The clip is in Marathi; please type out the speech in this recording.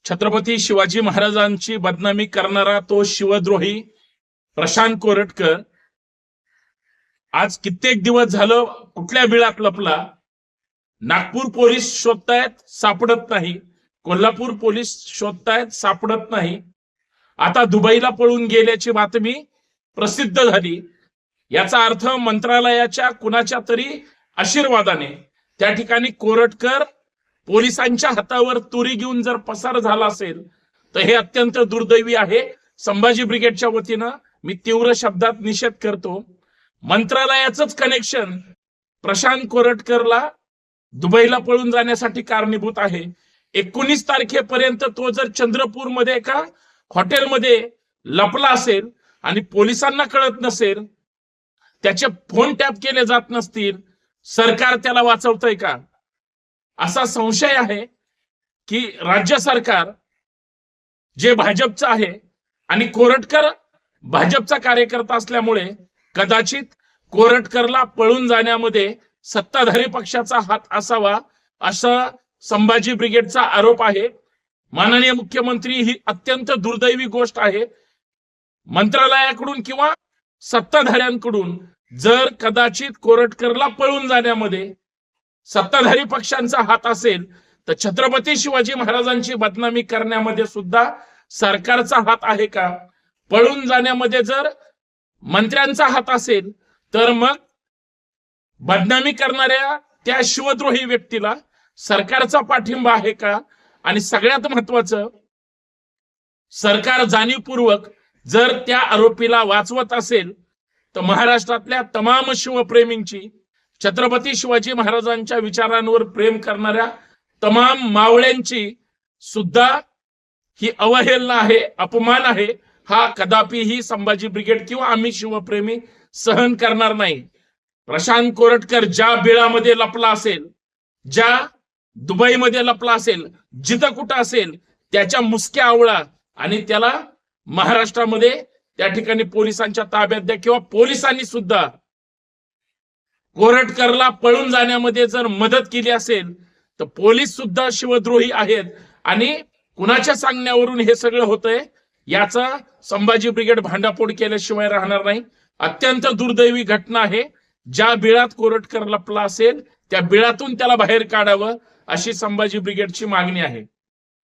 छत्रपती शिवाजी महाराजांची बदनामी करणारा तो शिवद्रोही प्रशांत कोरटकर आज कित्येक दिवस झालं कुठल्या बिळात लपला. नागपूर पोलीस शोधतायत, सापडत नाही. कोल्हापूर पोलीस शोधतायत, सापडत नाही. आता दुबईला पळून गेल्याची बातमी प्रसिद्ध झाली. याचा अर्थ मंत्रालयाच्या कुणाच्या तरी आशीर्वादाने त्या ठिकाणी कोरटकर पोलिसांच्या हातावर तुरी घेऊन जर पसार झाला असेल तर हे अत्यंत दुर्दैवी आहे. संभाजी ब्रिगेडच्या वतीनं मी तीव्र शब्दात निषेध करतो. मंत्रालयाचंच कनेक्शन प्रशांत कोरटकरला दुबईला पळून जाण्यासाठी कारणीभूत आहे. 19 तारखेपर्यंत तो जर चंद्रपूरमध्ये एका हॉटेलमध्ये लपला असेल आणि पोलिसांना कळत नसेल, त्याचे फोन टॅप केले जात नसतील, सरकार त्याला वाचवतंय का असा संशय आहे की राज्य सरकार जे भाजपचं आहे आणि कोरटकर भाजपचा कार्यकर्ता असल्यामुळे कदाचित कोरटकरला पळून जाण्यामध्ये सत्ताधारी पक्षाचा हात असावा असा संभाजी ब्रिगेडचा आरोप आहे. माननीय मुख्यमंत्री, ही अत्यंत दुर्दैवी गोष्ट आहे. मंत्रालयाकडून किंवा सत्ताधाऱ्यांकडून जर कदाचित कोरटकरला पळून जाण्यामध्ये सत्ताधारी पक्षांचा हात असेल तर छत्रपती शिवाजी महाराजांची बदनामी करण्यामध्ये सुद्धा सरकारचा हात आहे का? पळून जाण्यामध्ये जर मंत्र्यांचा हात असेल तर मग बदनामी करणाऱ्या त्या शिवद्रोही व्यक्तीला सरकारचा पाठिंबा आहे का? आणि सगळ्यात महत्वाचं, सरकार जाणीवपूर्वक जर त्या आरोपीला वाचवत असेल तर महाराष्ट्रातल्या तमाम शिवप्रेमींची, छत्रपती शिवाजी महाराजांच्या विचारांवर प्रेम करणाऱ्या तमाम मावळ्यांची सुद्धा ही अवहेलना आहे, अपमान आहे. हा कदापिही संभाजी ब्रिगेड किंवा आम्ही शिवप्रेमी सहन करणार नाही. प्रशांत कोरटकर ज्या बिळामध्ये लपला असेल, ज्या दुबईमध्ये लपला असेल, जिथं कुठं असेल, त्याच्या मुसक्या आवळा आणि त्याला महाराष्ट्रामध्ये त्या ठिकाणी पोलिसांच्या ताब्यात द्या. किंवा पोलिसांनी सुद्धा कोरटकरला पळून जाण्यामध्ये जर मदत केली असेल तर पोलीस सुद्धा शिवद्रोही आहेत. आणि कुणाच्या सांगण्यावरून हे सगळं होतंय याचा संभाजी ब्रिगेड भांडाफोड केल्याशिवाय राहणार नाही. अत्यंत दुर्दैवी घटना आहे. ज्या बिळात कोरटकर लपला असेल त्या बिळातून त्याला बाहेर काढावं अशी संभाजी ब्रिगेडची मागणी आहे.